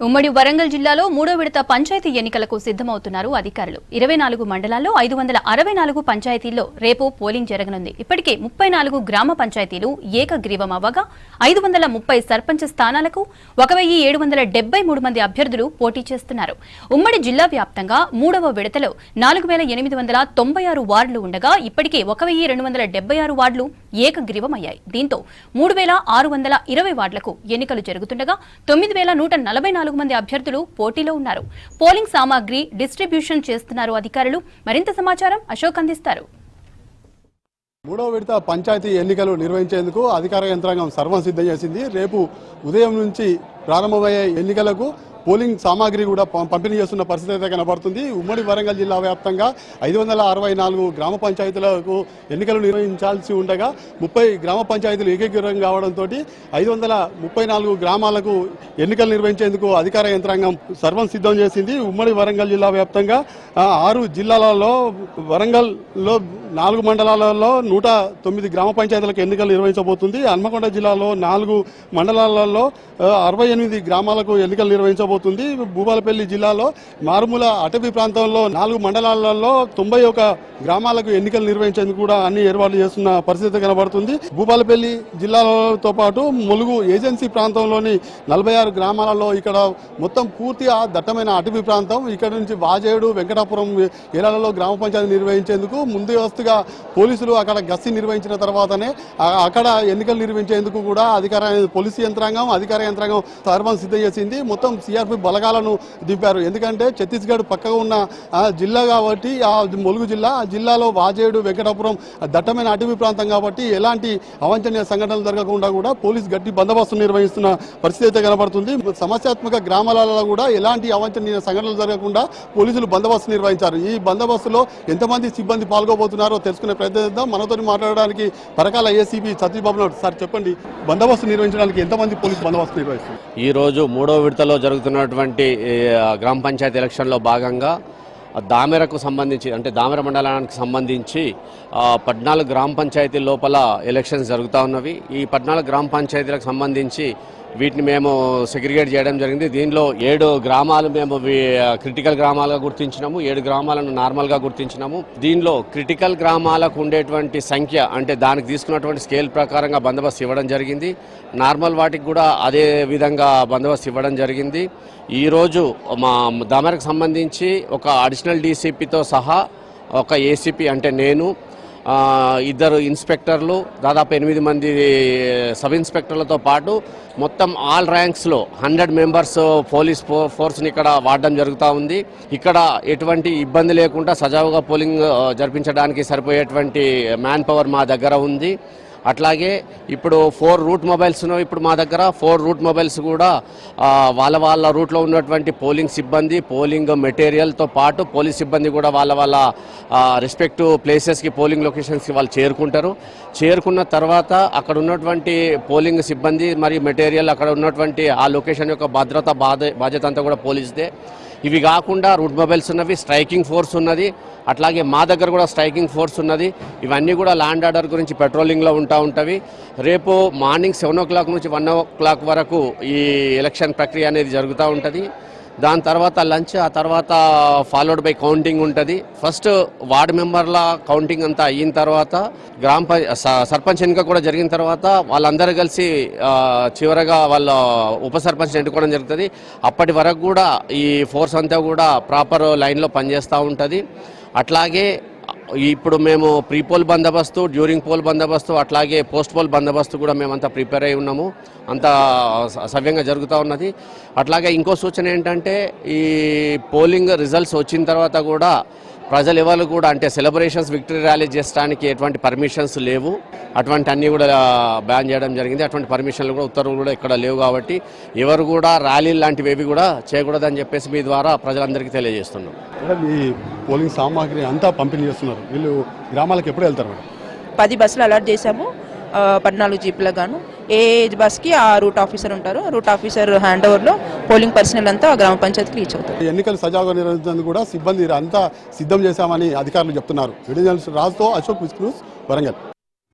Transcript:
ఉమ్మడి వరంగల్ జిల్లాలో మూడో విడత పంచాయతీ ఎన్నికలకు సిద్ధమవుతున్నారు అధికారులు. 24 మండలాల్లో 564 పంచాయతీల్లో రేపు పోలింగ్ జరగనుంది. ఇప్పటికే 34 గ్రామ పంచాయతీలు ఏకగ్రీవం అవ్వగా 530 సర్పంచ్ స్థానాలకు 1773 మంది అభ్యర్థులు పోటీ చేస్తున్నారు. ఉమ్మడి జిల్లా వ్యాప్తంగా మూడవ విడతలో 4896 వార్డులు ఉండగా ఇప్పటికే 1276 వార్డులు ఏకగ్రీవమయ్యాయి. దీంతో 3620 వార్డులకు ఎన్నికలు జరుగుతుండగా 9144 మంది అభ్యర్థులు పోటీలో ఉన్నారు. పోలింగ్ సామాగ్రి డిస్ట్రిబ్యూషన్ చేస్తున్నారు అధికారులు. మరింత సమాచారం అశోక్ అందిస్తారు. మూడో విడత పంచాయతీ ఎన్నికలు నిర్వహించేందుకు అధికార యంత్రాంగం సర్వం సిద్ధం చేసింది. రేపు ఉదయం నుంచి ప్రారంభమయ్యే ఎన్నికలకు పోలింగ్ సామాగ్రి కూడా పంపిణీ చేస్తున్న పరిస్థితి అయితే కనబడుతుంది. ఉమ్మడి వరంగల్ జిల్లా వ్యాప్తంగా 564 గ్రామ పంచాయతీలకు ఎన్నికలు నిర్వహించాల్సి ఉండగా 30 గ్రామ పంచాయతీలు ఏకీకృతం కావడంతో 534 గ్రామాలకు ఎన్నికలు నిర్వహించేందుకు అధికార యంత్రాంగం సర్వం సిద్ధం చేసింది. ఉమ్మడి వరంగల్ జిల్లా వ్యాప్తంగా 6 జిల్లాలలో వరంగల్లో 4 మండలాలలో 109 గ్రామ పంచాయతీలకు ఎన్నికలు నిర్వహించబోతుంది. హన్మకొండ జిల్లాలో 4 మండలాలలో 68 గ్రామాలకు ఎన్నికలు నిర్వహించబోతుంది. భూపాలపల్లి జిల్లాలో మారుమూల అటవీ ప్రాంతంలో 4 మండలాలలో 91 గ్రామాలకు ఎన్నికలు నిర్వహించేందుకు కూడా అన్ని ఏర్పాట్లు చేస్తున్న పరిస్థితి కనబడుతుంది. భూపాలపల్లి జిల్లాతో పాటు ములుగు ఏజెన్సీ ప్రాంతంలోని 46 గ్రామాలలో ఇక్కడ మొత్తం పూర్తిగా దట్టమైన అటవీ ప్రాంతం. ఇక్కడ నుంచి వాజేడు వెంకటాపురం ఏలాలలో గ్రామ పంచాయతీ నిర్వహించేందుకు ముందస్తుగా పోలీసులు అక్కడ గస్తీ నిర్వహించిన తర్వాతనే అక్కడ ఎన్నికలు నిర్వహించేందుకు కూడా పోలీసు యంత్రాంగం అధికార యంత్రాంగం సర్వం సిద్ధం చేసింది. మొత్తం సిఆర్పి బలగాలను దింపారు. ఎందుకంటే ఛత్తీస్గఢ్ పక్కగా ఉన్న జిల్లా కాబట్టి ఆ ములుగు జిల్లాలో వాజేడు వెంకటాపురం దట్టమైన అటవీ ప్రాంతం కాబట్టి ఎలాంటి అవాంఛనీయ సంఘటనలు జరగకుండా కూడా పోలీసు గట్టి బందోబస్తు నిర్వహిస్తున్న పరిస్థితి అయితే కనబడుతుంది. సమస్యాత్మక గ్రామాలలో కూడా ఎలాంటి అవాంఛనీయ సంఘటనలు జరగకుండా పోలీసులు బందోబస్తు నిర్వహించారు. ఈ బందోబస్తులో ఎంతమంది సిబ్బంది పాల్గొబోతున్నారో తెలుసుకునే ప్రయత్నిద్దాం. మనతో మాట్లాడడానికి పరకాల ఏసీపీ సతీబాబు నాయుడు. సార్ చెప్పండి, బందోబస్తు నిర్వహించడానికి ఎంతమంది పోలీసు బందోబస్తు నిర్వహిస్తారు? ఈ రోజు మూడో విడతలో జరుగుతున్నటువంటి గ్రామ పంచాయతీ ఎలక్షన్లో భాగంగా దామెరకు సంబంధించి అంటే దామెర మండలానికి సంబంధించి 14 గ్రామ పంచాయతీ లోపల ఎలక్షన్స్ జరుగుతూ ఉన్నవి. ఈ 14 గ్రామ పంచాయతీలకు సంబంధించి వీటిని మేము సెగ్రిగేట్ చేయడం జరిగింది. దీనిలో 7 గ్రామాలు మేము క్రిటికల్ గ్రామాలుగా గుర్తించినాము, 7 గ్రామాలను నార్మల్గా గుర్తించినాము. దీనిలో క్రిటికల్ గ్రామాలకు ఉండేటువంటి సంఖ్య అంటే దానికి తీసుకున్నటువంటి స్కేల్ ప్రకారంగా బందోబస్తు ఇవ్వడం జరిగింది. నార్మల్ వాటికి కూడా అదే విధంగా బందోబస్తు ఇవ్వడం జరిగింది. ఈరోజు మా దామెరకు సంబంధించి ఒక అడిషనల్ డీసీపీతో సహా ఒక ఏసీపీ అంటే నేను, 2 ఇన్స్పెక్టర్లు, దాదాపు 8 మంది సబ్ ఇన్స్పెక్టర్లతో పాటు మొత్తం ఆల్ ర్యాంక్స్లో 100 మెంబర్స్ పోలీస్ ఫోర్స్ని ఇక్కడ వాడడం జరుగుతూ ఉంది. ఇక్కడ ఎటువంటి ఇబ్బంది లేకుండా సజావుగా పోలింగ్ జరిపించడానికి సరిపోయేటువంటి మ్యాన్ పవర్ మా దగ్గర ఉంది. అట్లాగే ఇప్పుడు 4 రూట్ మొబైల్స్ ఉన్నాయి. ఇప్పుడు మా దగ్గర 4 రూట్ మొబైల్స్ కూడా వాళ్ళ రూట్లో ఉన్నటువంటి పోలింగ్ సిబ్బంది, పోలింగ్ మెటీరియల్తో పాటు పోలీస్ సిబ్బంది కూడా వాళ్ళ రెస్పెక్టివ్ ప్లేసెస్కి, పోలింగ్ లొకేషన్స్కి వాళ్ళు చేరుకుంటారు. చేరుకున్న తర్వాత అక్కడ ఉన్నటువంటి పోలింగ్ సిబ్బంది మరియు మెటీరియల్, అక్కడ ఉన్నటువంటి ఆ లొకేషన్ యొక్క బాధ్యత అంతా కూడా పోలీసుదే. ఇవి కాకుండా రూట్ మొబైల్స్ ఉన్నవి, స్ట్రైకింగ్ ఫోర్స్ ఉన్నది, అట్లాగే మా దగ్గర కూడా స్ట్రైకింగ్ ఫోర్స్ ఉన్నది. ఇవన్నీ కూడా ల్యాండ్ ఆర్డర్ గురించి పెట్రోలింగ్లో ఉంటవి. రేపు మార్నింగ్ 7 o'clock నుంచి 1 o'clock వరకు ఈ ఎలక్షన్ ప్రక్రియ అనేది జరుగుతూ ఉంటుంది. దాని తర్వాత లంచ్, ఆ తర్వాత ఫాలోడ్ బై కౌంటింగ్ ఉంటుంది. ఫస్ట్ వార్డు మెంబర్ల కౌంటింగ్ అంతా అయిన తర్వాత సర్పంచ్ ఎన్నిక కూడా జరిగిన తర్వాత వాళ్ళందరూ కలిసి చివరగా వాళ్ళ ఉప సర్పంచ్ ఎన్నుకోవడం జరుగుతుంది. అప్పటి వరకు కూడా ఈ ఫోర్స్ అంతా కూడా ప్రాపర్ లైన్లో పనిచేస్తూ ఉంటుంది. అట్లాగే ఇప్పుడు మేము ప్రీ పోల్ బందోబస్తు, డ్యూరింగ్ పోల్ బందోబస్తు, అట్లాగే పోస్ట్ పోల్ బందోబస్తు కూడా మేమంతా ప్రిపేర్ అయి ఉన్నాము. అంతా సవ్యంగా జరుగుతూ ఉన్నది. అట్లాగే ఇంకో సూచన ఏంటంటే ఈ పోలింగ్ రిజల్ట్స్ వచ్చిన తర్వాత కూడా ప్రజలు ఎవరు కూడా అంటే సెలబ్రేషన్స్, విక్టరీ ర్యాలీ చేయడానికి ఎటువంటి పర్మిషన్స్ లేవు. అటువంటి అన్నీ కూడా బ్యాన్ చేయడం జరిగింది. అటువంటి పర్మిషన్లు కూడా ఉత్తర్వులు కూడా ఇక్కడ లేవు. కాబట్టి ఎవరు కూడా ర్యాలీలు లాంటివి ఏవి కూడా చేయకూడదని చెప్పేసి మీ ద్వారా ప్రజలందరికీ తెలియజేస్తున్నాం. ఈ పోలింగ్ సామాగ్రి అంతా పంపిణీ చేస్తున్నారు. వీళ్ళు గ్రామాలకు ఎప్పుడు వెళ్తారు మేడం? 10 బస్సులు అలాట్ చేశాము, 14 జీపులకు గాను. ఏ బస్కి ఆ రూట్ ఆఫీసర్ ఉంటారు. రూట్ ఆఫీసర్ హ్యాండ్ ఓవర్లో పోలింగ్ పర్సనల్ అంతా గ్రామ పంచాయతీకి రీచ్ అవుతారు. ఎన్నికలు సజావుగా నిర్వహించేందుకు కూడా సిబ్బంది అంతా సిద్ధం చేశామని అధికారులు చెప్తున్నారు. రాజుతో అశోక్, వరంగల్.